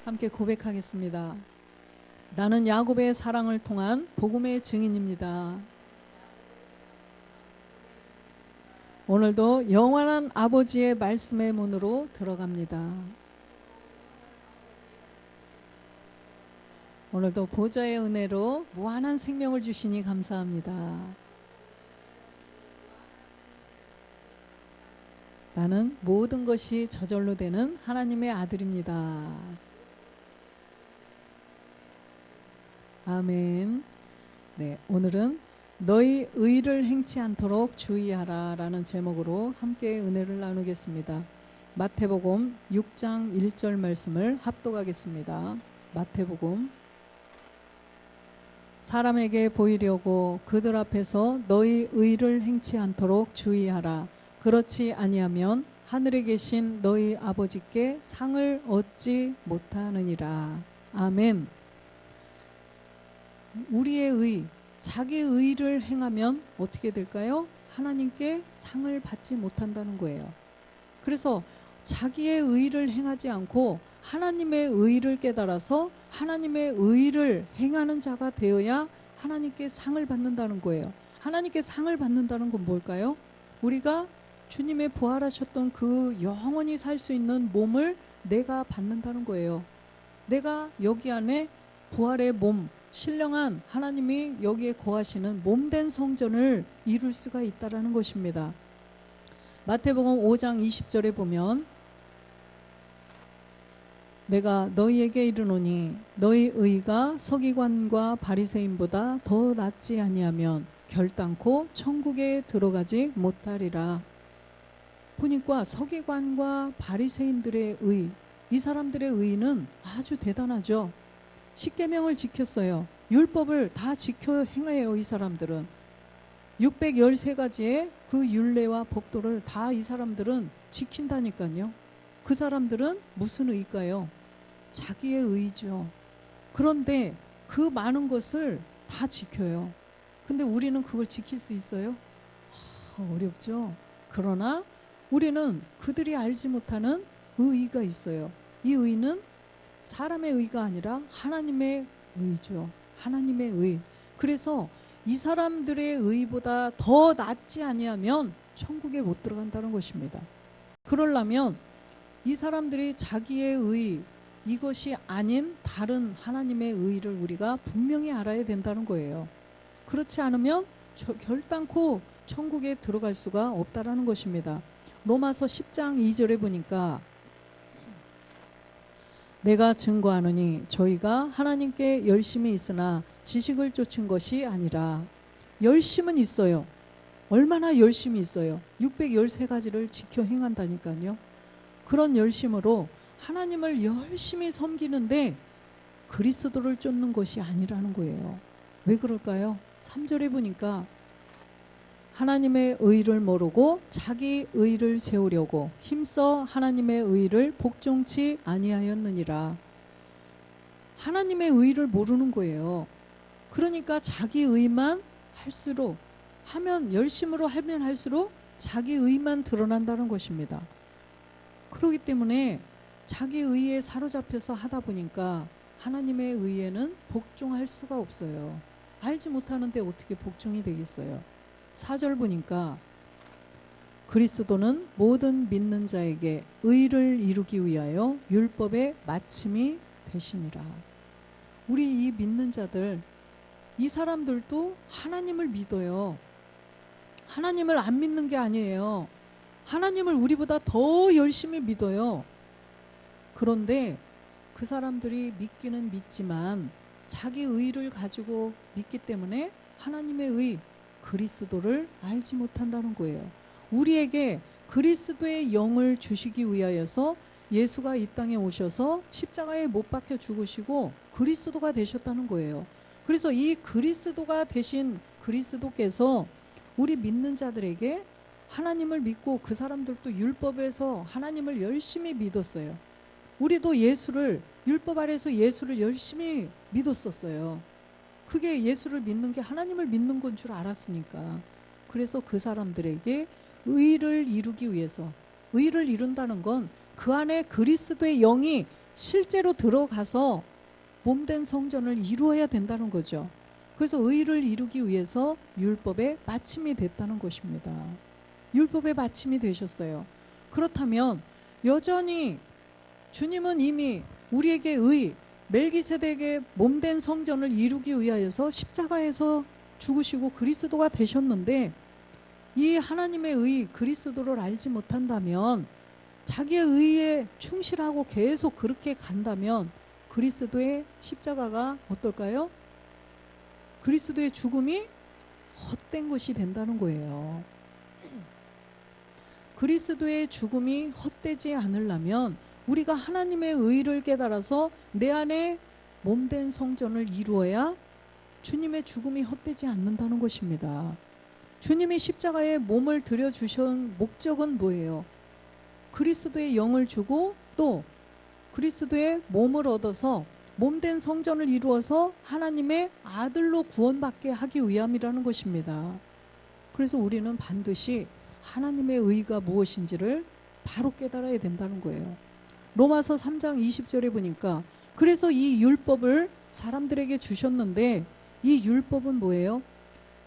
함께 고백하겠습니다. 나는 야곱의 사랑을 통한 복음의 증인입니다. 오늘도 영원한 아버지의 말씀의 문으로 들어갑니다. 오늘도 보좌의 은혜로 무한한 생명을 주시니 감사합니다. 나는 모든 것이 저절로 되는 하나님의 아들입니다. 아멘. 네, 오늘은 너희 의를 행치 않도록 주의하라 라는 제목으로 함께 은혜를 나누겠습니다. 마태복음 6장 1절 말씀을 합독하겠습니다. 마태복음 사람에게 보이려고 그들 앞에서 너희 의를 행치 않도록 주의하라. 그렇지 아니하면 하늘에 계신 너희 아버지께 상을 얻지 못하느니라. 아멘. 우리의 의, 자기의 의를 행하면 어떻게 될까요? 하나님께 상을 받지 못한다는 거예요. 그래서 자기의 의를 행하지 않고 하나님의 의를 깨달아서 하나님의 의를 행하는 자가 되어야 하나님께 상을 받는다는 거예요. 하나님께 상을 받는다는 건 뭘까요? 우리가 주님의 부활하셨던 그 영원히 살 수 있는 몸을 내가 받는다는 거예요. 내가 여기 안에 부활의 몸, 신령한 하나님이 여기에 거하시는 몸된 성전을 이룰 수가 있다는 것입니다. 마태복음 5장 20절에 보면 내가 너희에게 이르노니 너희 의가 서기관과 바리새인보다 더 낫지 아니하면 결단코 천국에 들어가지 못하리라. 보니까 서기관과 바리새인들의 의, 이 사람들의 의는 아주 대단하죠. 십계명을 지켰어요. 율법을 다 지켜 행해요. 이 사람들은 613가지의 그 율례와 법도를 다 이 사람들은 지킨다니까요. 그 사람들은 무슨 의일까요? 자기의 의죠. 그런데 그 많은 것을 다 지켜요. 근데 우리는 그걸 지킬 수 있어요? 어렵죠. 그러나 우리는 그들이 알지 못하는 의의가 있어요. 이 의는 사람의 의가 아니라 하나님의 의죠. 하나님의 의. 그래서 이 사람들의 의보다 더 낫지 아니하면 천국에 못 들어간다는 것입니다. 그러려면 이 사람들이 자기의 의, 이것이 아닌 다른 하나님의 의를 우리가 분명히 알아야 된다는 거예요. 그렇지 않으면 결단코 천국에 들어갈 수가 없다는 것입니다. 로마서 10장 2절에 보니까 내가 증거하노니 저희가 하나님께 열심히 있으나 지식을 쫓은 것이 아니라. 열심은 있어요. 얼마나 열심히 있어요. 613가지를 지켜 행한다니까요. 그런 열심으로 하나님을 열심히 섬기는데 그리스도를 쫓는 것이 아니라는 거예요. 왜 그럴까요? 3절에 보니까 하나님의 의를 모르고 자기 의를 세우려고 힘써 하나님의 의를 복종치 아니하였느니라. 하나님의 의를 모르는 거예요. 그러니까 자기 의만 할수록 하면, 열심으로 하면 할수록 자기 의만 드러난다는 것입니다. 그렇기 때문에 자기 의에 사로잡혀서 하다 보니까 하나님의 의에는 복종할 수가 없어요. 알지 못하는데 어떻게 복종이 되겠어요? 4절 보니까 그리스도는 모든 믿는 자에게 의를 이루기 위하여 율법의 마침이 되시니라. 우리 이 믿는 자들, 이 사람들도 하나님을 믿어요. 하나님을 안 믿는 게 아니에요. 하나님을 우리보다 더 열심히 믿어요. 그런데 그 사람들이 믿기는 믿지만 자기 의를 가지고 믿기 때문에 하나님의 의, 그리스도를 알지 못한다는 거예요. 우리에게 그리스도의 영을 주시기 위하여서 예수가 이 땅에 오셔서 십자가에 못 박혀 죽으시고 그리스도가 되셨다는 거예요. 그래서 이 그리스도가 되신 그리스도께서 우리 믿는 자들에게 하나님을 믿고, 그 사람들도 율법에서 하나님을 열심히 믿었어요. 우리도 예수를, 율법 아래서 예수를 열심히 믿었었어요. 그게 예수를 믿는 게 하나님을 믿는 건 줄 알았으니까. 그래서 그 사람들에게 의를 이루기 위해서, 의를 이룬다는 건 그 안에 그리스도의 영이 실제로 들어가서 몸된 성전을 이루어야 된다는 거죠. 그래서 의를 이루기 위해서 율법의 마침이 됐다는 것입니다. 율법의 마침이 되셨어요. 그렇다면 여전히 주님은 이미 우리에게 멜기세덱의 몸된 성전을 이루기 위하여서 십자가에서 죽으시고 그리스도가 되셨는데, 이 하나님의 의 그리스도를 알지 못한다면, 자기의 의에 충실하고 계속 그렇게 간다면 그리스도의 십자가가 어떨까요? 그리스도의 죽음이 헛된 것이 된다는 거예요. 그리스도의 죽음이 헛되지 않으려면 우리가 하나님의 의를 깨달아서 내 안에 몸된 성전을 이루어야 주님의 죽음이 헛되지 않는다는 것입니다. 주님이 십자가에 몸을 들여주신 목적은 뭐예요? 그리스도의 영을 주고 또 그리스도의 몸을 얻어서 몸된 성전을 이루어서 하나님의 아들로 구원받게 하기 위함이라는 것입니다. 그래서 우리는 반드시 하나님의 의가 무엇인지를 바로 깨달아야 된다는 거예요. 로마서 3장 20절에 보니까 그래서 이 율법을 사람들에게 주셨는데, 이 율법은 뭐예요?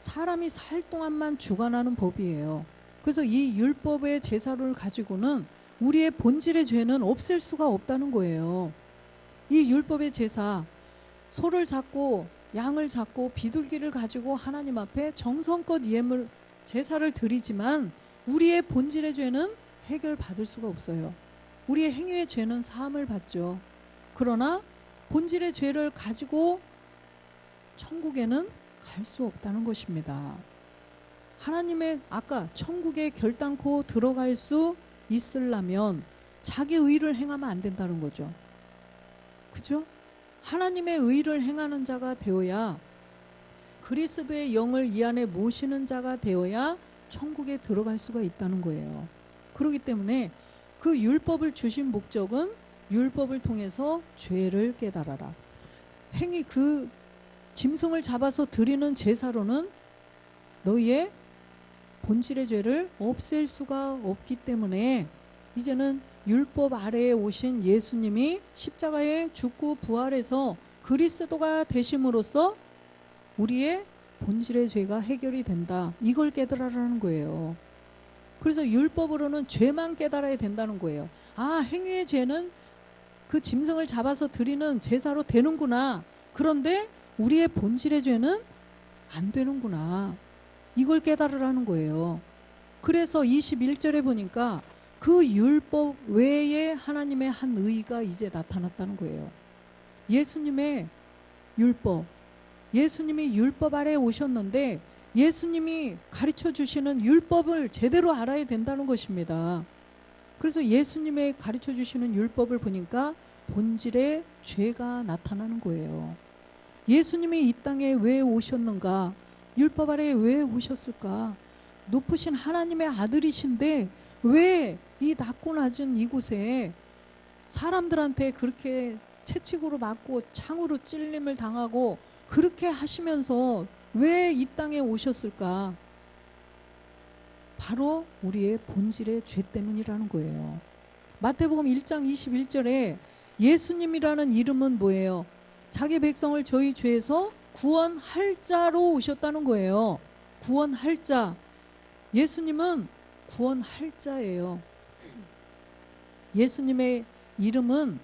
사람이 살 동안만 주관하는 법이에요. 그래서 이 율법의 제사를 가지고는 우리의 본질의 죄는 없앨 수가 없다는 거예요. 이 율법의 제사, 소를 잡고 양을 잡고 비둘기를 가지고 하나님 앞에 정성껏 예물 제사를 드리지만 우리의 본질의 죄는 해결받을 수가 없어요. 우리의 행위의 죄는 사함을 받죠. 그러나 본질의 죄를 가지고 천국에는 갈 수 없다는 것입니다. 하나님의 아까 천국에 결단코 들어갈 수 있으려면 자기 의를 행하면 안 된다는 거죠. 그죠? 하나님의 의를 행하는 자가 되어야, 그리스도의 영을 이 안에 모시는 자가 되어야 천국에 들어갈 수가 있다는 거예요. 그렇기 때문에 그 율법을 주신 목적은 율법을 통해서 죄를 깨달아라. 행위 그 짐승을 잡아서 드리는 제사로는 너희의 본질의 죄를 없앨 수가 없기 때문에 이제는 율법 아래에 오신 예수님이 십자가에 죽고 부활해서 그리스도가 되심으로써 우리의 본질의 죄가 해결이 된다. 이걸 깨달으라는 거예요. 그래서 율법으로는 죄만 깨달아야 된다는 거예요. 아, 행위의 죄는 그 짐승을 잡아서 드리는 제사로 되는구나. 그런데 우리의 본질의 죄는 안 되는구나. 이걸 깨달으라는 거예요. 그래서 21절에 보니까 그 율법 외에 하나님의 한 의가 이제 나타났다는 거예요. 예수님의 율법, 예수님이 율법 아래에 오셨는데 예수님이 가르쳐 주시는 율법을 제대로 알아야 된다는 것입니다. 그래서 예수님의 가르쳐 주시는 율법을 보니까 본질의 죄가 나타나는 거예요. 예수님이 이 땅에 왜 오셨는가? 율법 아래에 왜 오셨을까? 높으신 하나님의 아들이신데 왜 이 낮고 낮은 이곳에 사람들한테 그렇게 채찍으로 맞고 창으로 찔림을 당하고 그렇게 하시면서 왜 이 땅에 오셨을까? 바로 우리의 본질의 죄 때문이라는 거예요. 마태복음 1장 21절에 예수님이라는 이름은 뭐예요? 자기 백성을 저희 죄에서 구원할 자로 오셨다는 거예요. 구원할 자. 예수님은 구원할 자예요. 예수님의 이름은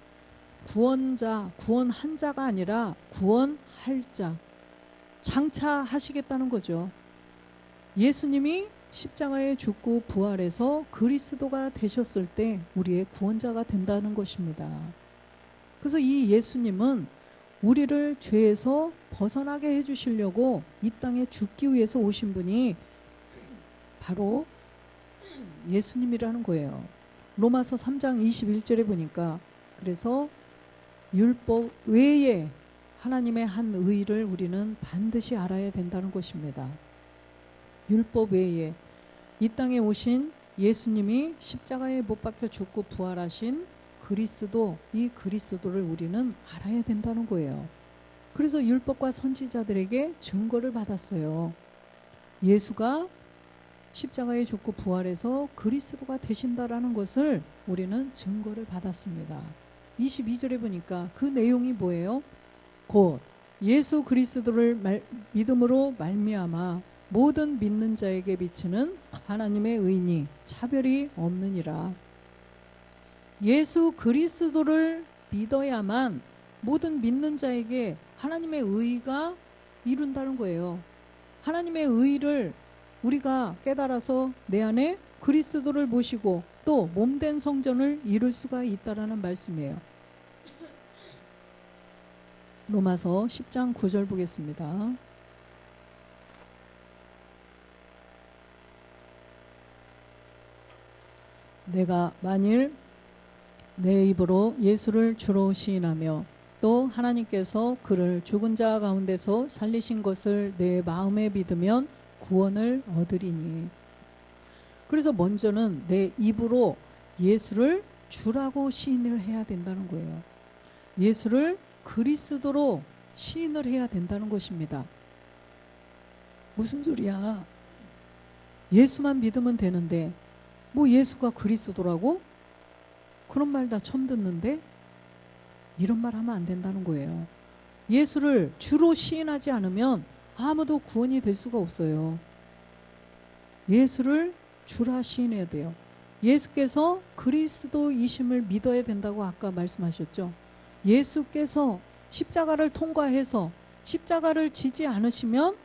구원자, 구원한 자가 아니라 구원할 자. 장차하시겠다는 거죠. 예수님이 십자가에 죽고 부활해서 그리스도가 되셨을 때 우리의 구원자가 된다는 것입니다. 그래서 이 예수님은 우리를 죄에서 벗어나게 해주시려고 이 땅에 죽기 위해서 오신 분이 바로 예수님이라는 거예요. 로마서 3장 21절에 보니까 그래서 율법 외에 하나님의 한 의를 우리는 반드시 알아야 된다는 것입니다. 율법 외에 이 땅에 오신 예수님이 십자가에 못 박혀 죽고 부활하신 그리스도, 이 그리스도를 우리는 알아야 된다는 거예요. 그래서 율법과 선지자들에게 증거를 받았어요. 예수가 십자가에 죽고 부활해서 그리스도가 되신다라는 것을 우리는 증거를 받았습니다. 22절에 보니까 그 내용이 뭐예요? 곧 예수 그리스도를 믿음으로 말미암아 모든 믿는 자에게 비치는 하나님의 의니 차별이 없느니라. 예수 그리스도를 믿어야만 모든 믿는 자에게 하나님의 의가 이룬다는 거예요. 하나님의 의를 우리가 깨달아서 내 안에 그리스도를 모시고 또 몸된 성전을 이룰 수가 있다라는 말씀이에요. 로마서 10장 9절 보겠습니다. 내가 만일 내 입으로 예수를 주로 시인하며 또 하나님께서 그를 죽은 자 가운데서 살리신 것을 내 마음에 믿으면 구원을 얻으리니. 그래서 먼저는 내 입으로 예수를 주라고 시인을 해야 된다는 거예요. 예수를 그리스도로 시인을 해야 된다는 것입니다. 무슨 소리야? 예수만 믿으면 되는데 뭐 예수가 그리스도라고? 그런 말 다 처음 듣는데 이런 말 하면 안 된다는 거예요. 예수를 주로 시인하지 않으면 아무도 구원이 될 수가 없어요. 예수를 주라 시인해야 돼요. 예수께서 그리스도이심을 믿어야 된다고 아까 말씀하셨죠. 예수께서 십자가를 통과해서 십자가를 지지 않으시면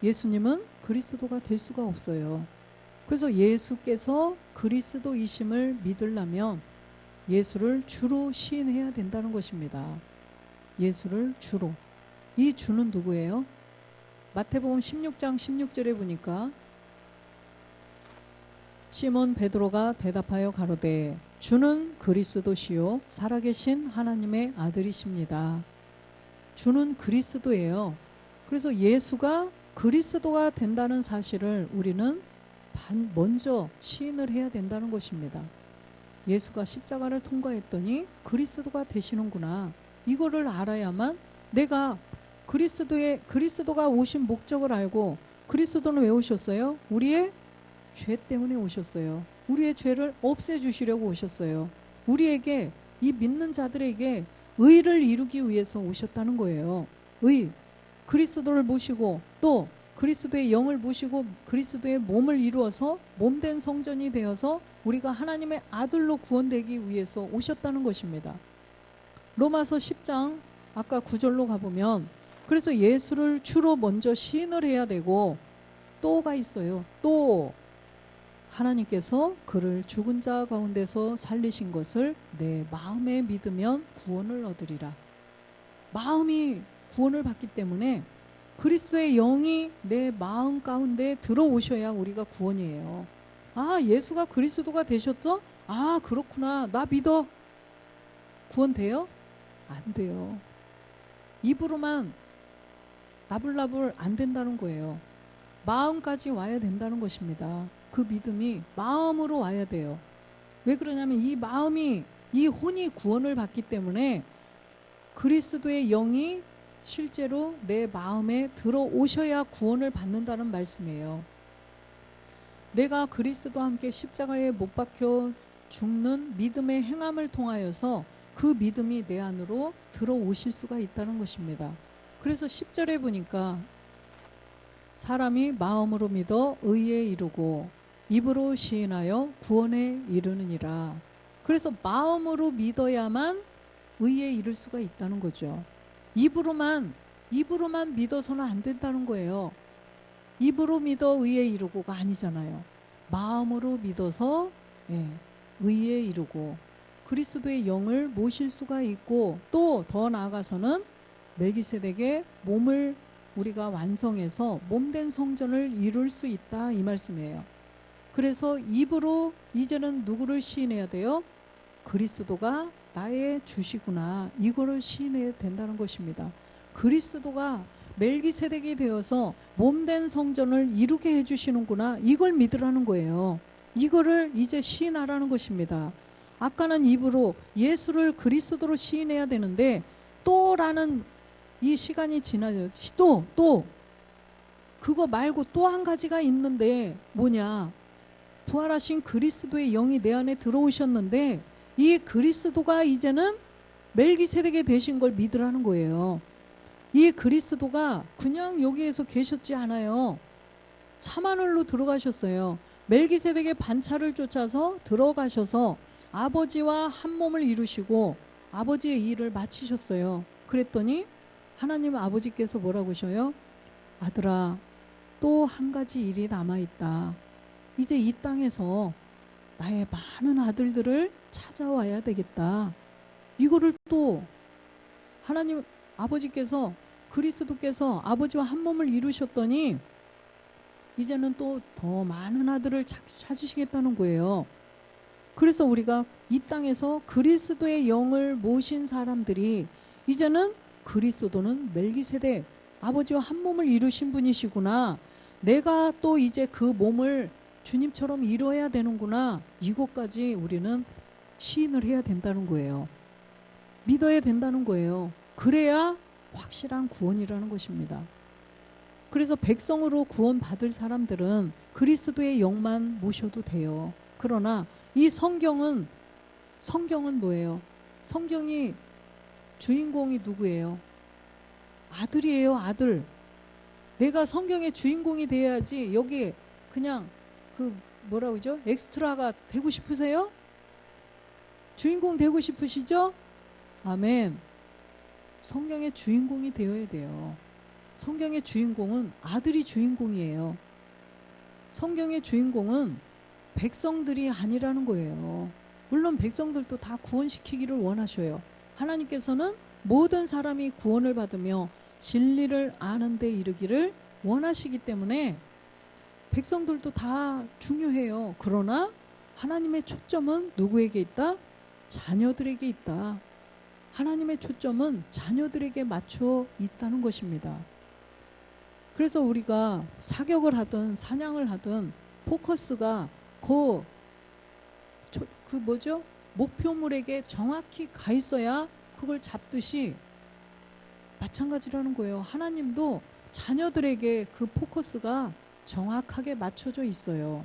예수님은 그리스도가 될 수가 없어요. 그래서 예수께서 그리스도이심을 믿으려면 예수를 주로 시인해야 된다는 것입니다. 예수를 주로. 이 주는 누구예요? 마태복음 16장 16절에 보니까 시몬 베드로가 대답하여 가로되 주는 그리스도시요 살아계신 하나님의 아들이십니다. 주는 그리스도예요. 그래서 예수가 그리스도가 된다는 사실을 우리는 먼저 시인을 해야 된다는 것입니다. 예수가 십자가를 통과했더니 그리스도가 되시는구나. 이거를 알아야만 내가 그리스도가 오신 목적을 알고, 그리스도는 왜 오셨어요? 우리의 죄 때문에 오셨어요. 우리의 죄를 없애주시려고 오셨어요. 우리에게, 이 믿는 자들에게 의를 이루기 위해서 오셨다는 거예요. 의, 그리스도를 모시고 또 그리스도의 영을 모시고 그리스도의 몸을 이루어서 몸된 성전이 되어서 우리가 하나님의 아들로 구원되기 위해서 오셨다는 것입니다. 로마서 10장 아까 9절로 가보면 그래서 예수를 주로 먼저 시인을 해야 되고 또가 있어요. 또 하나님께서 그를 죽은 자 가운데서 살리신 것을 내 마음에 믿으면 구원을 얻으리라. 마음이 구원을 받기 때문에 그리스도의 영이 내 마음 가운데 들어오셔야 우리가 구원이에요. 아, 예수가 그리스도가 되셨어? 아, 그렇구나. 나 믿어. 구원돼요? 안 돼요. 입으로만 나불나불 안 된다는 거예요. 마음까지 와야 된다는 것입니다. 그 믿음이 마음으로 와야 돼요. 왜 그러냐면 이 마음이, 이 혼이 구원을 받기 때문에 그리스도의 영이 실제로 내 마음에 들어오셔야 구원을 받는다는 말씀이에요. 내가 그리스도와 함께 십자가에 못 박혀 죽는 믿음의 행함을 통하여서 그 믿음이 내 안으로 들어오실 수가 있다는 것입니다. 그래서 10절에 보니까 사람이 마음으로 믿어 의에 이르고 입으로 시인하여 구원에 이르느니라. 그래서 마음으로 믿어야만 의에 이를 수가 있다는 거죠. 입으로만 믿어서는 안 된다는 거예요. 입으로 믿어 의에 이르고가 아니잖아요. 마음으로 믿어서 의에 이르고 그리스도의 영을 모실 수가 있고 또 더 나아가서는 멜기세덱의 몸을 우리가 완성해서 몸된 성전을 이룰 수 있다, 이 말씀이에요. 그래서 입으로 이제는 누구를 시인해야 돼요? 그리스도가 나의 주시구나, 이거를 시인해야 된다는 것입니다. 그리스도가 멜기세덱이 되어서 몸된 성전을 이루게 해주시는구나, 이걸 믿으라는 거예요. 이거를 이제 시인하라는 것입니다. 아까는 입으로 예수를 그리스도로 시인해야 되는데 또라는 이 시간이 지나죠. 또 그거 말고 또 한 가지가 있는데 뭐냐? 부활하신 그리스도의 영이 내 안에 들어오셨는데 이 그리스도가 이제는 멜기세덱의 되신 걸 믿으라는 거예요. 이 그리스도가 그냥 여기에서 계셨지 않아요. 참하늘로 들어가셨어요. 멜기세덱의 반차를 쫓아서 들어가셔서 아버지와 한 몸을 이루시고 아버지의 일을 마치셨어요. 그랬더니 하나님 아버지께서 뭐라고 하셔요? 아들아, 또 한 가지 일이 남아있다. 이제 이 땅에서 나의 많은 아들들을 찾아와야 되겠다. 이거를 또 하나님 아버지께서, 그리스도께서 아버지와 한 몸을 이루셨더니 이제는 또 더 많은 아들을 찾으시겠다는 거예요. 그래서 우리가 이 땅에서 그리스도의 영을 모신 사람들이 이제는 그리스도는 멜기세덱, 아버지와 한 몸을 이루신 분이시구나. 내가 또 이제 그 몸을 주님처럼 이뤄야 되는구나. 이것까지 우리는 시인을 해야 된다는 거예요. 믿어야 된다는 거예요. 그래야 확실한 구원이라는 것입니다. 그래서 백성으로 구원받을 사람들은 그리스도의 영만 모셔도 돼요. 그러나 이 성경은 뭐예요? 성경이 주인공이 누구예요? 아들이에요, 아들. 내가 성경의 주인공이 돼야지 여기 그냥 그 뭐라고 그러죠? 엑스트라가 되고 싶으세요? 주인공 되고 싶으시죠? 아멘. 성경의 주인공이 되어야 돼요. 성경의 주인공은 아들이 주인공이에요. 성경의 주인공은 백성들이 아니라는 거예요. 물론 백성들도 다 구원시키기를 원하셔요. 하나님께서는 모든 사람이 구원을 받으며 진리를 아는 데 이르기를 원하시기 때문에 백성들도 다 중요해요. 그러나 하나님의 초점은 누구에게 있다? 자녀들에게 있다. 하나님의 초점은 자녀들에게 맞춰 있다는 것입니다. 그래서 우리가 사격을 하든 사냥을 하든 포커스가 그 뭐죠? 목표물에게 정확히 가 있어야 그걸 잡듯이 마찬가지라는 거예요. 하나님도 자녀들에게 그 포커스가 정확하게 맞춰져 있어요.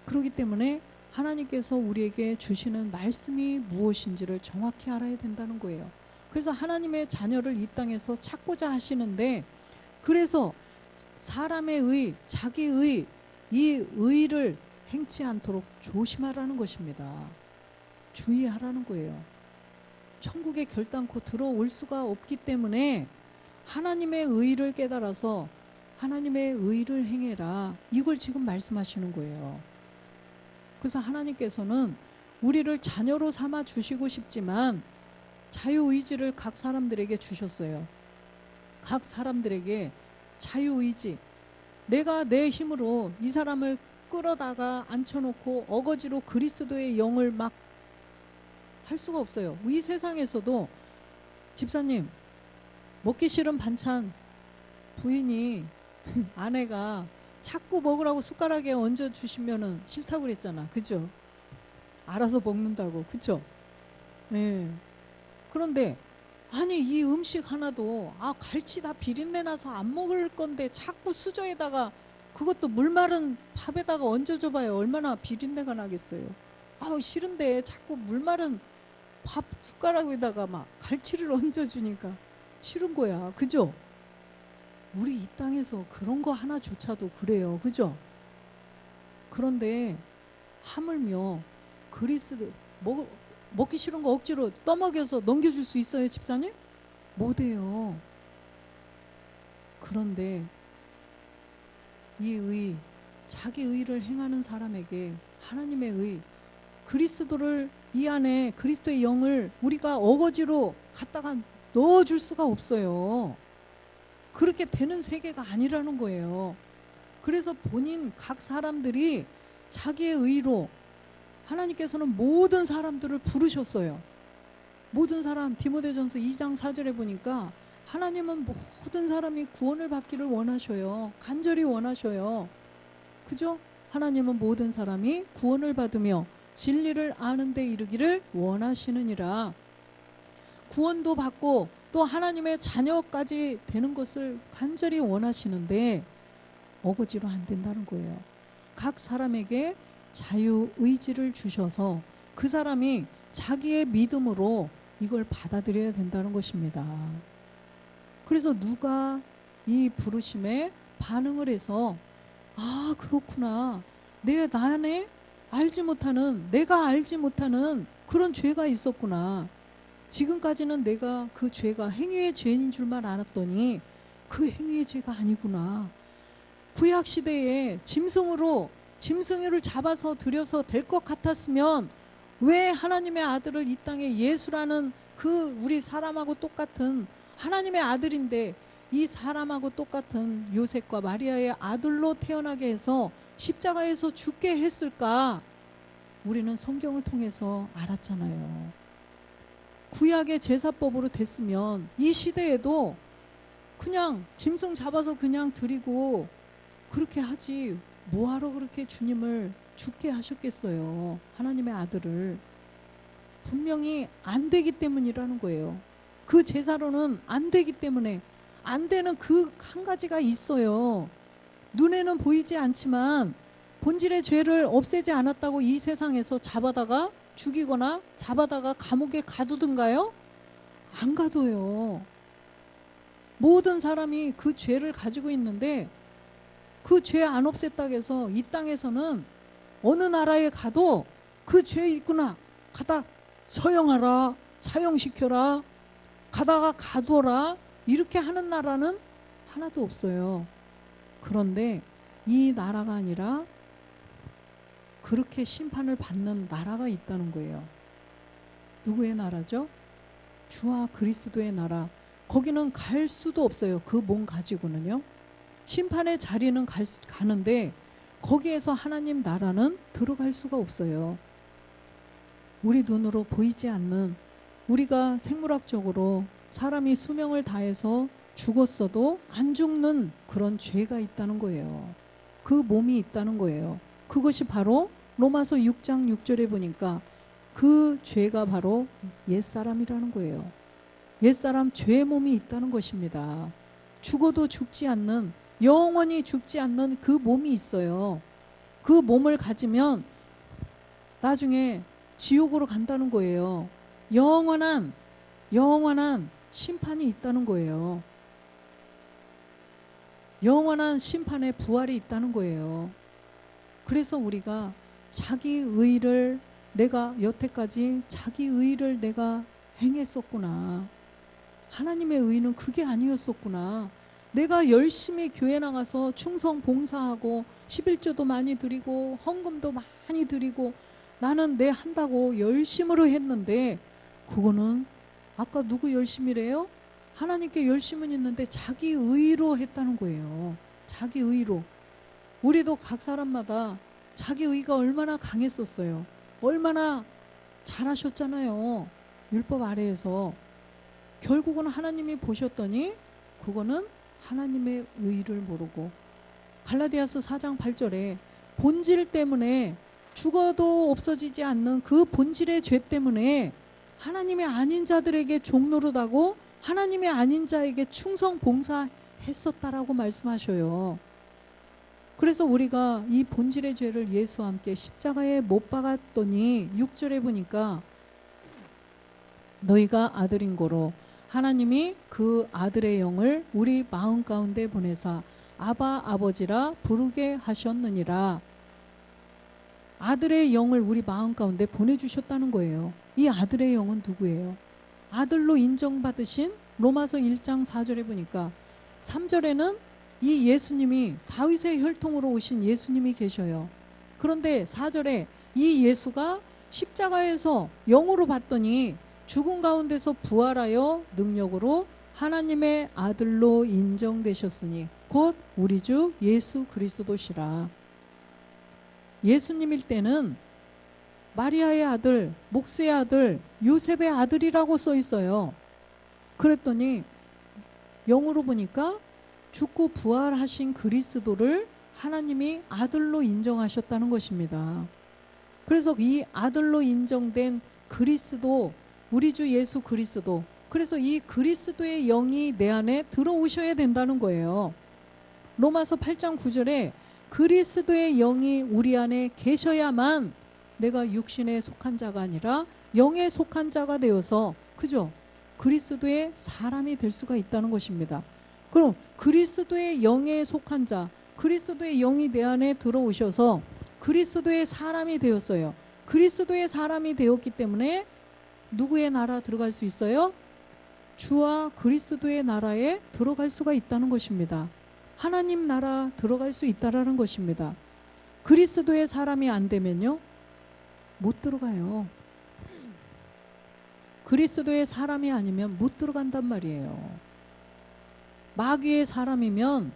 그렇기 때문에 하나님께서 우리에게 주시는 말씀이 무엇인지를 정확히 알아야 된다는 거예요. 그래서 하나님의 자녀를 이 땅에서 찾고자 하시는데, 그래서 사람의 의, 자기의 이 의를 행치 않도록 조심하라는 것입니다. 주의하라는 거예요. 천국에 결단코 들어올 수가 없기 때문에 하나님의 의를 깨달아서 하나님의 의를 행해라. 이걸 지금 말씀하시는 거예요. 그래서 하나님께서는 우리를 자녀로 삼아 주시고 싶지만 자유의지를 각 사람들에게 주셨어요. 각 사람들에게 자유의지. 내가 내 힘으로 이 사람을 끌어다가 앉혀놓고 어거지로 그리스도의 영을 막 할 수가 없어요. 이 세상에서도 집사님, 먹기 싫은 반찬 부인이 아내가 자꾸 먹으라고 숟가락에 얹어주시면은 싫다고 그랬잖아. 그죠? 알아서 먹는다고. 그죠? 네. 그런데 아니 이 음식 하나도 갈치 다 비린내 나서 안 먹을 건데 자꾸 수저에다가, 그것도 물 마른 밥에다가 얹어줘봐요. 얼마나 비린내가 나겠어요. 싫은데 자꾸 물 마른 밥 숟가락에다가 막 갈치를 얹어주니까 싫은 거야. 그죠? 우리 이 땅에서 그런 거 하나조차도 그래요. 그죠? 그런데 하물며 그리스도 먹기 싫은 거 억지로 떠먹여서 넘겨줄 수 있어요, 집사님? 못해요. 그런데 이 의, 자기 의를 행하는 사람에게 하나님의 의, 그리스도를 이 안에 그리스도의 영을 우리가 어거지로 갖다가 넣어줄 수가 없어요. 그렇게 되는 세계가 아니라는 거예요. 그래서 본인 각 사람들이 자기의 의로, 하나님께서는 모든 사람들을 부르셨어요. 모든 사람, 디모데전서 2장 4절에 보니까 하나님은 모든 사람이 구원을 받기를 원하셔요. 간절히 원하셔요. 그죠? 하나님은 모든 사람이 구원을 받으며 진리를 아는 데 이르기를 원하시느니라. 구원도 받고 또 하나님의 자녀까지 되는 것을 간절히 원하시는데 어거지로 안 된다는 거예요. 각 사람에게 자유의지를 주셔서 그 사람이 자기의 믿음으로 이걸 받아들여야 된다는 것입니다. 그래서 누가 이 부르심에 반응을 해서 아 그렇구나, 내 안에 내가 알지 못하는 그런 죄가 있었구나, 지금까지는 내가 그 죄가 행위의 죄인 줄만 알았더니 그 행위의 죄가 아니구나, 구약시대에 짐승을 잡아서 들여서 될 것 같았으면 왜 하나님의 아들을 이 땅에, 예수라는 그 우리 사람하고 똑같은 하나님의 아들인데 이 사람하고 똑같은 요셉과 마리아의 아들로 태어나게 해서 십자가에서 죽게 했을까? 우리는 성경을 통해서 알았잖아요. 구약의 제사법으로 됐으면 이 시대에도 그냥 짐승 잡아서 그냥 드리고 그렇게 하지, 뭐하러 그렇게 주님을 죽게 하셨겠어요. 하나님의 아들을. 분명히 안 되기 때문이라는 거예요. 그 제사로는 안 되기 때문에, 안 되는 그 한 가지가 있어요. 눈에는 보이지 않지만 본질의 죄를 없애지 않았다고 이 세상에서 잡아다가 죽이거나 잡아다가 감옥에 가두든가요? 안 가둬요. 모든 사람이 그 죄를 가지고 있는데 그 죄 안 없앴다고 해서 이 땅에서는 어느 나라에 가도 그 죄 있구나, 가다 서형하라, 사형시켜라, 가다가 가둬라, 이렇게 하는 나라는 하나도 없어요. 그런데 이 나라가 아니라 그렇게 심판을 받는 나라가 있다는 거예요. 누구의 나라죠? 주와 그리스도의 나라. 거기는 갈 수도 없어요. 그 몸 가지고는요. 심판의 자리는 가는데 거기에서 하나님 나라는 들어갈 수가 없어요. 우리 눈으로 보이지 않는, 우리가 생물학적으로 사람이 수명을 다해서 죽었어도 안 죽는 그런 죄가 있다는 거예요. 그 몸이 있다는 거예요. 그것이 바로 로마서 6장 6절에 보니까 그 죄가 바로 옛사람이라는 거예요. 옛사람 죄의 몸이 있다는 것입니다. 죽어도 죽지 않는, 영원히 죽지 않는 그 몸이 있어요. 그 몸을 가지면 나중에 지옥으로 간다는 거예요. 영원한 심판이 있다는 거예요. 영원한 심판의 부활이 있다는 거예요. 그래서 우리가 자기 의를, 내가 여태까지 자기 의를 내가 행했었구나, 하나님의 의는 그게 아니었었구나, 내가 열심히 교회 나가서 충성 봉사하고 11조도 많이 드리고 헌금도 많이 드리고 나는 내 한다고 열심으로 했는데 그거는 아까 누구 열심이래요? 하나님께 열심은 있는데 자기 의로 했다는 거예요. 자기 의로. 우리도 각 사람마다 자기 의가 얼마나 강했었어요. 얼마나 잘하셨잖아요. 율법 아래에서. 결국은 하나님이 보셨더니 그거는 하나님의 의를 모르고, 갈라디아서 4장 8절에 본질 때문에, 죽어도 없어지지 않는 그 본질의 죄 때문에 하나님의 아닌 자들에게 종노릇하고 하나님의 아닌 자에게 충성 봉사했었다라고 말씀하셔요. 그래서 우리가 이 본질의 죄를 예수와 함께 십자가에 못 박았더니 6절에 보니까 너희가 아들인 고로 하나님이 그 아들의 영을 우리 마음 가운데 보내사 아바 아버지라 부르게 하셨느니라. 아들의 영을 우리 마음 가운데 보내주셨다는 거예요. 이 아들의 영은 누구예요? 아들로 인정받으신 로마서 1장 4절에 보니까 3절에는 이 예수님이, 다윗의 혈통으로 오신 예수님이 계셔요. 그런데 4절에 이 예수가 십자가에서 영으로 봤더니 죽은 가운데서 부활하여 능력으로 하나님의 아들로 인정되셨으니 곧 우리 주 예수 그리스도시라. 예수님일 때는 마리아의 아들, 목수의 아들, 요셉의 아들이라고 써 있어요. 그랬더니 영으로 보니까 죽고 부활하신 그리스도를 하나님이 아들로 인정하셨다는 것입니다. 그래서 이 아들로 인정된 그리스도, 우리 주 예수 그리스도, 그래서 이 그리스도의 영이 내 안에 들어오셔야 된다는 거예요. 로마서 8장 9절에 그리스도의 영이 우리 안에 계셔야만 내가 육신에 속한 자가 아니라 영에 속한 자가 되어서 그죠? 그리스도의 사람이 될 수가 있다는 것입니다. 그럼 그리스도의 영에 속한 자, 그리스도의 영이 내 안에 들어오셔서 그리스도의 사람이 되었어요. 그리스도의 사람이 되었기 때문에 누구의 나라 들어갈 수 있어요? 주와 그리스도의 나라에 들어갈 수가 있다는 것입니다. 하나님 나라 들어갈 수 있다라는 것입니다. 그리스도의 사람이 안 되면요, 못 들어가요. 그리스도의 사람이 아니면 못 들어간단 말이에요. 마귀의 사람이면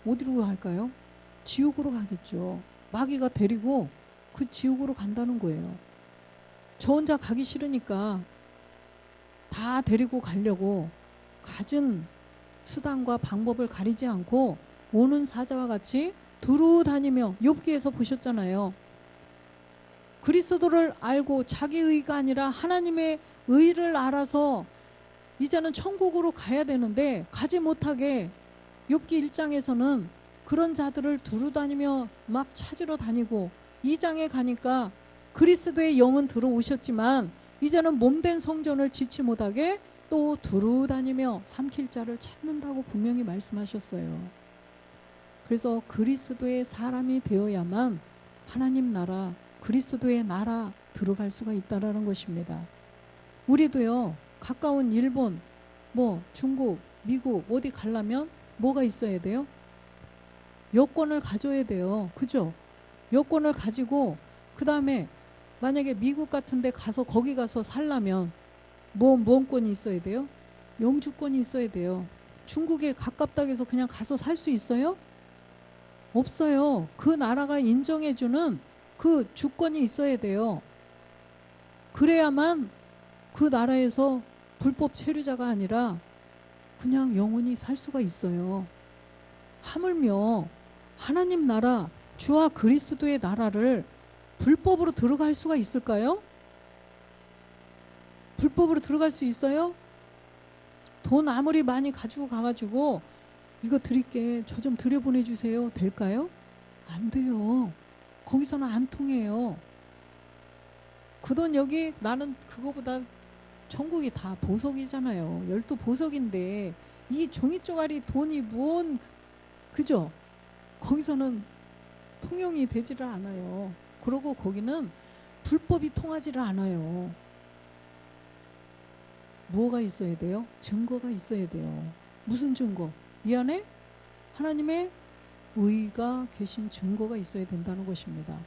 어디로 갈까요? 지옥으로 가겠죠. 마귀가 데리고 그 지옥으로 간다는 거예요. 저 혼자 가기 싫으니까 다 데리고 가려고 갖은 수단과 방법을 가리지 않고 오는 사자와 같이 두루 다니며, 욥기에서 보셨잖아요. 그리스도를 알고 자기 의가 아니라 하나님의 의를 알아서 이제는 천국으로 가야 되는데 가지 못하게 욥기 1장에서는 그런 자들을 두루 다니며 막 찾으러 다니고, 2장에 가니까 그리스도의 영은 들어오셨지만 이제는 몸된 성전을 지치 못하게 또 두루 다니며 삼킬 자를 찾는다고 분명히 말씀하셨어요. 그래서 그리스도의 사람이 되어야만 하나님 나라, 그리스도의 나라 들어갈 수가 있다라는 것입니다. 우리도요, 가까운 일본, 중국, 미국 어디 가려면 뭐가 있어야 돼요? 여권을 가져야 돼요. 그죠? 여권을 가지고 그 다음에 만약에 미국 같은 데 가서 거기 가서 살려면 무언권이 있어야 돼요? 영주권이 있어야 돼요. 중국에 가깝다고 해서 그냥 가서 살 수 있어요? 없어요. 그 나라가 인정해주는 그 주권이 있어야 돼요. 그래야만 그 나라에서 불법 체류자가 아니라 그냥 영원히 살 수가 있어요. 하물며 하나님 나라, 주와 그리스도의 나라를 불법으로 들어갈 수가 있을까요? 불법으로 들어갈 수 있어요? 돈 아무리 많이 가지고 가가지고 이거 드릴게, 저 좀 들여보내주세요, 될까요? 안 돼요. 거기서는 안 통해요. 그 돈 여기, 나는 그거보다 천국이 다 보석이잖아요. 12보석인데 이 종이 쪼가리 돈이 무언, 그죠? 거기서는 통용이 되지를 않아요. 그러고 거기는 불법이 통하지를 않아요. 뭐가 있어야 돼요? 증거가 있어야 돼요. 무슨 증거? 이 안에 하나님의 의가 계신 증거가 있어야 된다는 것입니다.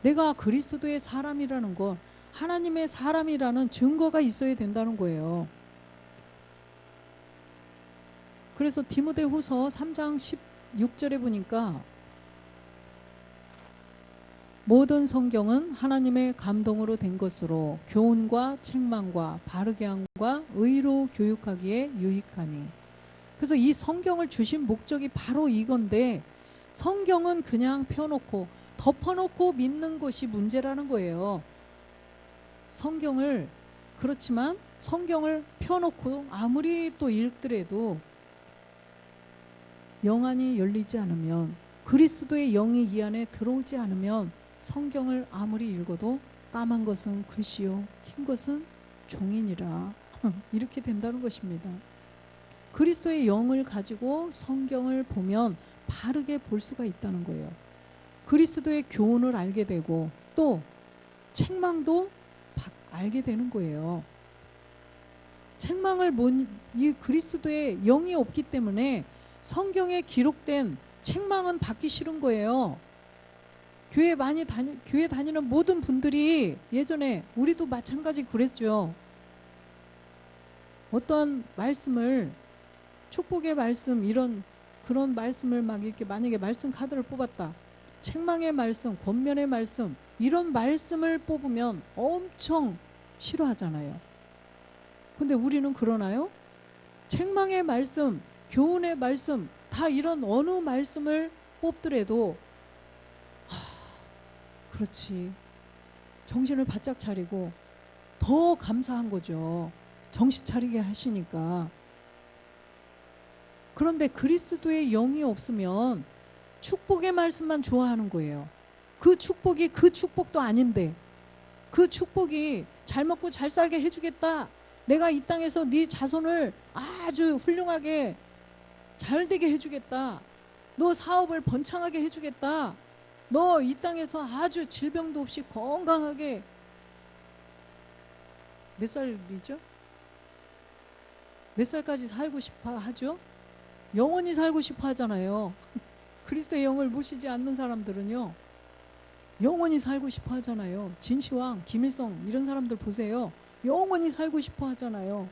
내가 그리스도의 사람이라는 것, 하나님의 사람이라는 증거가 있어야 된다는 거예요. 그래서 디모데후서 3장 16절에 보니까 모든 성경은 하나님의 감동으로 된 것으로 교훈과 책망과 바르게 함과 의로 교육하기에 유익하니. 그래서 이 성경을 주신 목적이 바로 이건데, 성경은 그냥 펴놓고 덮어놓고 믿는 것이 문제라는 거예요. 성경을, 그렇지만 성경을 펴놓고 아무리 또 읽더라도 영안이 열리지 않으면, 그리스도의 영이 이 안에 들어오지 않으면 성경을 아무리 읽어도 까만 것은 글씨요 흰 것은 종이니라 이렇게 된다는 것입니다. 그리스도의 영을 가지고 성경을 보면 바르게 볼 수가 있다는 거예요. 그리스도의 교훈을 알게 되고 또 책망도 알게 되는 거예요. 책망을 이 그리스도의 영이 없기 때문에 성경에 기록된 책망은 받기 싫은 거예요. 교회 다니는 모든 분들이, 예전에 우리도 마찬가지 그랬죠. 어떤 말씀을, 축복의 말씀, 그런 말씀을 막 이렇게 만약에 말씀 카드를 뽑았다. 책망의 말씀, 권면의 말씀, 이런 말씀을 뽑으면 엄청 싫어하잖아요. 근데 우리는 그러나요? 책망의 말씀, 교훈의 말씀, 다 이런 어느 말씀을 뽑더라도 그렇지, 정신을 바짝 차리고 더 감사한 거죠. 정신 차리게 하시니까. 그런데 그리스도의 영이 없으면 축복의 말씀만 좋아하는 거예요. 그 축복이 그 축복도 아닌데, 그 축복이 잘 먹고 잘 살게 해주겠다, 내가 이 땅에서 네 자손을 아주 훌륭하게 잘 되게 해주겠다. 너 사업을 번창하게 해주겠다. 너 이 땅에서 아주 질병도 없이 건강하게, 몇 살이죠? 몇 살까지 살고 싶어 하죠? 영원히 살고 싶어 하잖아요. 그리스도의 영을 모시지 않는 사람들은요, 영원히 살고 싶어 하잖아요. 진시황, 김일성 이런 사람들 보세요. 영원히 살고 싶어 하잖아요.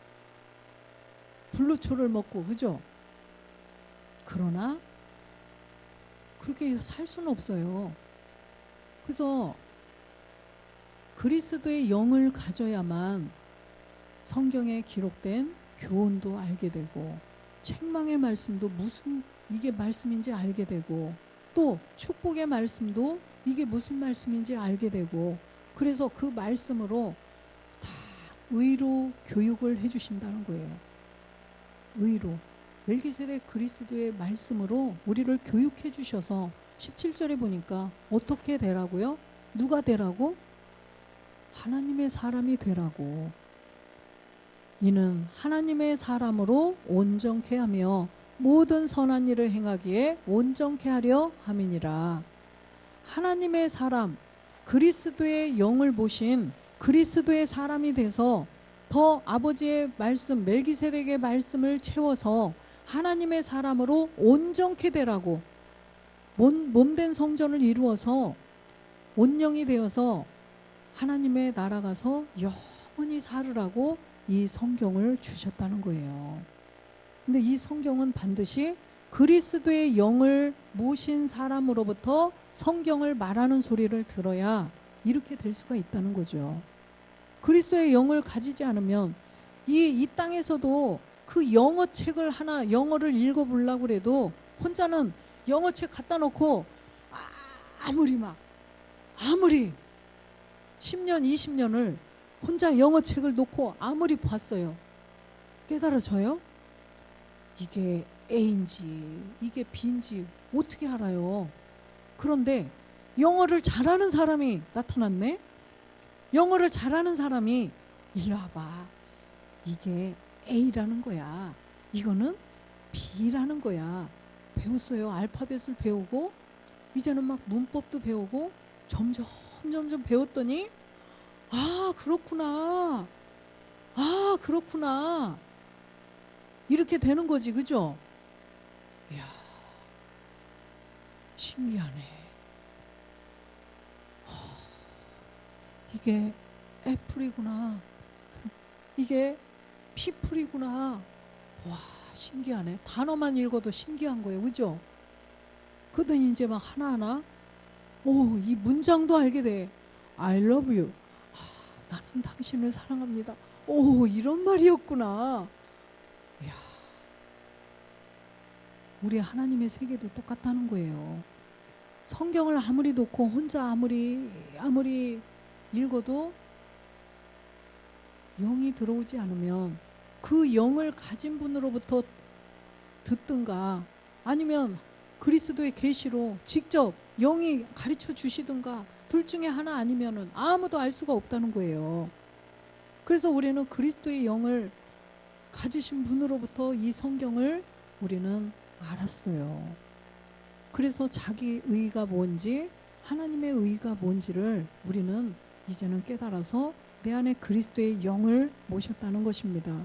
불로초를 먹고, 그죠? 그러나 그렇게 살 수는 없어요. 그래서 그리스도의 영을 가져야만 성경에 기록된 교훈도 알게 되고, 책망의 말씀도 무슨 이게 말씀인지 알게 되고, 또 축복의 말씀도 이게 무슨 말씀인지 알게 되고, 그래서 그 말씀으로 다 의로 교육을 해주신다는 거예요. 의로. 멜기세덱 그리스도의 말씀으로 우리를 교육해 주셔서 17절에 보니까 어떻게 되라고요? 누가 되라고? 하나님의 사람이 되라고. 이는 하나님의 사람으로 온전케 하며 모든 선한 일을 행하기에 온전케 하려 함이니라. 하나님의 사람, 그리스도의 영을 모신 그리스도의 사람이 돼서 더 아버지의 말씀, 멜기세덱의 말씀을 채워서 하나님의 사람으로 온전케 되라고, 몸된 성전을 이루어서 온영이 되어서 하나님의 나라 가서 영원히 살으라고 이 성경을 주셨다는 거예요. 근데 이 성경은 반드시 그리스도의 영을 모신 사람으로부터 성경을 말하는 소리를 들어야 이렇게 될 수가 있다는 거죠. 그리스도의 영을 가지지 않으면 이 땅에서도 그 영어 책을 하나, 영어를 읽어보려고 해도 혼자는 영어 책 갖다 놓고 아무리 10년, 20년을 혼자 영어 책을 놓고 아무리 봤어요. 깨달아져요? 이게 A인지 이게 B인지 어떻게 알아요? 그런데 영어를 잘하는 사람이 나타났네? 영어를 잘하는 사람이 일로 와봐. 이게 A라는 거야. 이거는 B라는 거야. 배웠어요. 알파벳을 배우고 이제는 막 문법도 배우고 점점 배웠더니 그렇구나 이렇게 되는 거지, 그죠? 이야, 신기하네. 이게 애플이구나, 이게 피플이구나. 와, 신기하네. 단어만 읽어도 신기한 거예요, 그죠? 그러더니 이제 막 하나하나 이 문장도 알게 돼. I love you. 나는 당신을 사랑합니다. 이런 말이었구나. 이야, 우리 하나님의 세계도 똑같다는 거예요. 성경을 아무리 놓고 혼자 아무리 읽어도 영이 들어오지 않으면 그 영을 가진 분으로부터 듣든가, 아니면 그리스도의 계시로 직접 영이 가르쳐 주시든가, 둘 중에 하나 아니면은 아무도 알 수가 없다는 거예요. 그래서 우리는 그리스도의 영을 가지신 분으로부터 이 성경을 우리는 알았어요. 그래서 자기 의가 뭔지, 하나님의 의가 뭔지를 우리는 이제는 깨달아서 내 안에 그리스도의 영을 모셨다는 것입니다.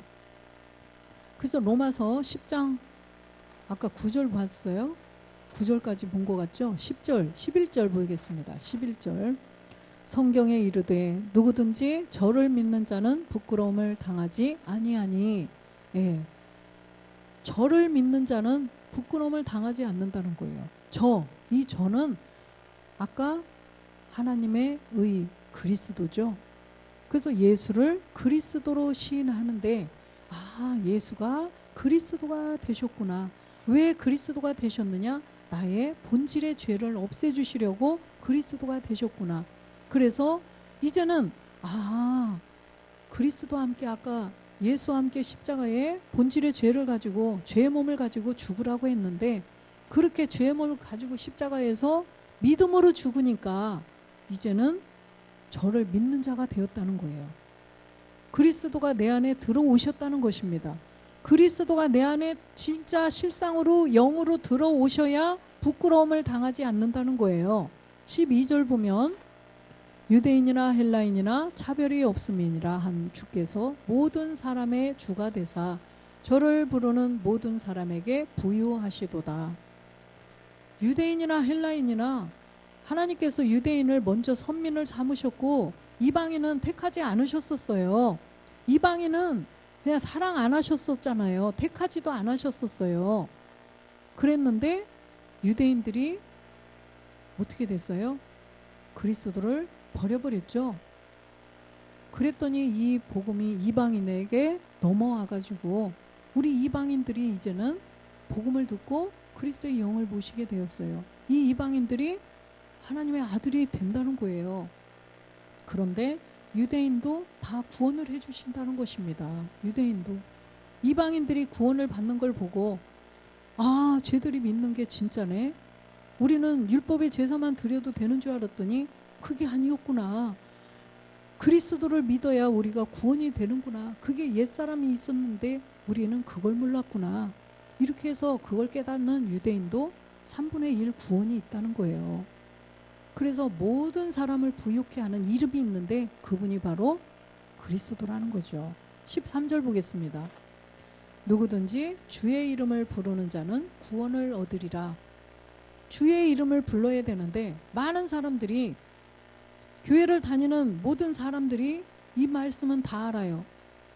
그래서 로마서 10장 아까 9절 봤어요? 9절까지 본 것 같죠? 10절, 11절 보겠습니다. 11절. 성경에 이르되 누구든지 저를 믿는 자는 부끄러움을 당하지 아니하니. 저를 믿는 자는 부끄러움을 당하지 않는다는 거예요. 이 저는 아까 하나님의 의, 그리스도죠. 그래서 예수를 그리스도로 시인하는데, 예수가 그리스도가 되셨구나. 왜 그리스도가 되셨느냐? 나의 본질의 죄를 없애주시려고 그리스도가 되셨구나. 그래서 이제는 그리스도와 함께, 아까 예수와 함께 십자가에 본질의 죄를 가지고, 죄의 몸을 가지고 죽으라고 했는데, 그렇게 죄의 몸을 가지고 십자가에서 믿음으로 죽으니까 이제는 저를 믿는 자가 되었다는 거예요. 그리스도가 내 안에 들어오셨다는 것입니다. 그리스도가 내 안에 진짜 실상으로 영으로 들어오셔야 부끄러움을 당하지 않는다는 거예요. 12절 보면 유대인이나 헬라인이나 차별이 없음이니라 한 주께서 모든 사람의 주가 되사 저를 부르는 모든 사람에게 부유하시도다. 유대인이나 헬라인이나 하나님께서 유대인을 먼저 선민을 삼으셨고 이방인은 택하지 않으셨었어요. 이방인은 그냥 사랑 안 하셨었잖아요. 택하지도 않으셨었어요. 그랬는데 유대인들이 어떻게 됐어요? 그리스도를 버려버렸죠. 그랬더니 이 복음이 이방인에게 넘어와가지고 우리 이방인들이 이제는 복음을 듣고 그리스도의 영을 모시게 되었어요. 이 이방인들이 하나님의 아들이 된다는 거예요. 그런데 유대인도 다 구원을 해주신다는 것입니다. 유대인도. 이방인들이 구원을 받는 걸 보고 아, 쟤들이 믿는 게 진짜네. 우리는 율법의 제사만 드려도 되는 줄 알았더니 그게 아니었구나. 그리스도를 믿어야 우리가 구원이 되는구나. 그게 옛사람이 있었는데 우리는 그걸 몰랐구나. 이렇게 해서 그걸 깨닫는 유대인도 3분의 1 구원이 있다는 거예요. 그래서 모든 사람을 부유케 하는 이름이 있는데 그분이 바로 그리스도라는 거죠. 13절 보겠습니다. 누구든지 주의 이름을 부르는 자는 구원을 얻으리라. 주의 이름을 불러야 되는데 많은 사람들이 교회를 다니는 모든 사람들이 이 말씀은 다 알아요.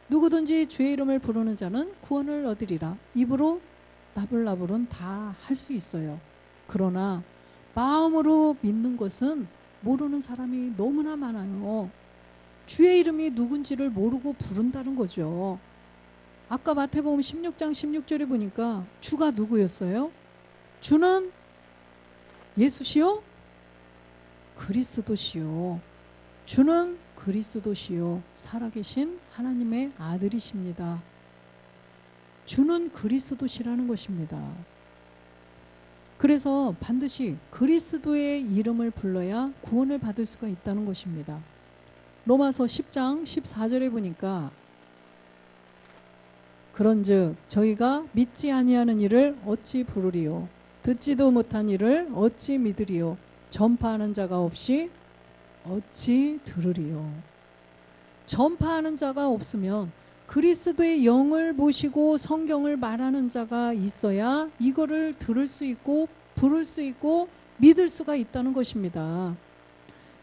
누구든지 주의 이름을 부르는 자는 구원을 얻으리라. 입으로 나불나불은 다 할 수 있어요. 그러나 마음으로 믿는 것은 모르는 사람이 너무나 많아요. 주의 이름이 누군지를 모르고 부른다는 거죠. 아까 마태복음 16장 16절에 보니까 주가 누구였어요? 주는 예수시요? 그리스도시요. 주는 그리스도시요. 살아계신 하나님의 아들이십니다. 주는 그리스도시라는 것입니다. 그래서 반드시 그리스도의 이름을 불러야 구원을 받을 수가 있다는 것입니다. 로마서 10장 14절에 보니까 그런즉 저희가 믿지 아니하는 일을 어찌 부르리요 듣지도 못한 일을 어찌 믿으리요 전파하는 자가 없이 어찌 들으리요. 전파하는 자가 없으면 그리스도의 영을 모시고 성경을 말하는 자가 있어야 이거를 들을 수 있고 부를 수 있고 믿을 수가 있다는 것입니다.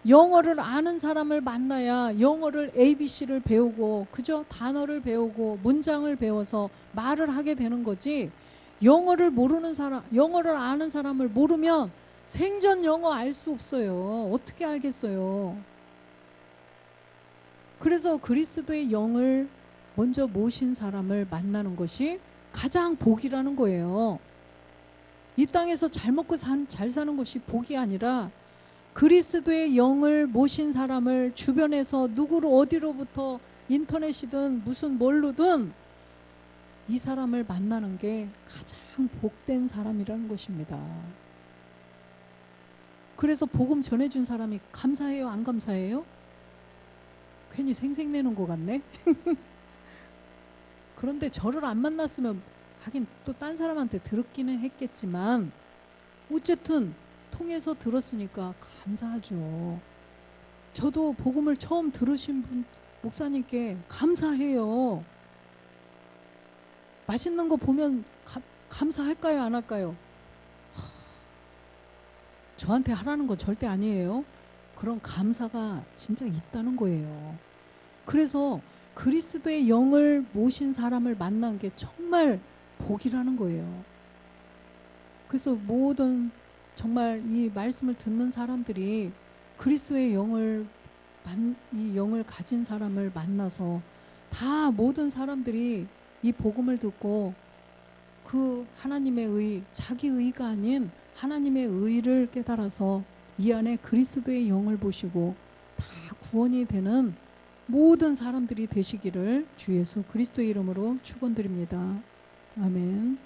영어를 아는 사람을 만나야 영어를 ABC를 배우고 그저 단어를 배우고 문장을 배워서 말을 하게 되는 거지. 영어를 모르는 사람, 영어를 아는 사람을 모르면 생전 영어 알 수 없어요. 어떻게 알겠어요? 그래서 그리스도의 영을 먼저 모신 사람을 만나는 것이 가장 복이라는 거예요. 이 땅에서 잘 먹고 잘 사는 것이 복이 아니라 그리스도의 영을 모신 사람을 주변에서 누구로 어디로부터 인터넷이든 무슨 뭘로든 이 사람을 만나는 게 가장 복된 사람이라는 것입니다. 그래서 복음 전해준 사람이 감사해요? 안 감사해요? 괜히 생색내는 것 같네. 그런데 저를 안 만났으면 하긴 또 딴 사람한테 들었기는 했겠지만 어쨌든 통해서 들었으니까 감사하죠. 저도 복음을 처음 들으신 분 목사님께 감사해요. 맛있는 거 보면 감사할까요? 안 할까요? 저한테 하라는 건 절대 아니에요. 그런 감사가 진짜 있다는 거예요. 그래서 그리스도의 영을 모신 사람을 만난 게 정말 복이라는 거예요. 그래서 모든 정말 이 말씀을 듣는 사람들이 그리스도의 이 영을 가진 사람을 만나서 다 모든 사람들이 이 복음을 듣고 그 하나님의 의, 자기 의가 아닌 하나님의 의를 깨달아서 이 안에 그리스도의 영을 보시고 다 구원이 되는 모든 사람들이 되시기를 주 예수 그리스도의 이름으로 축원드립니다. 아멘.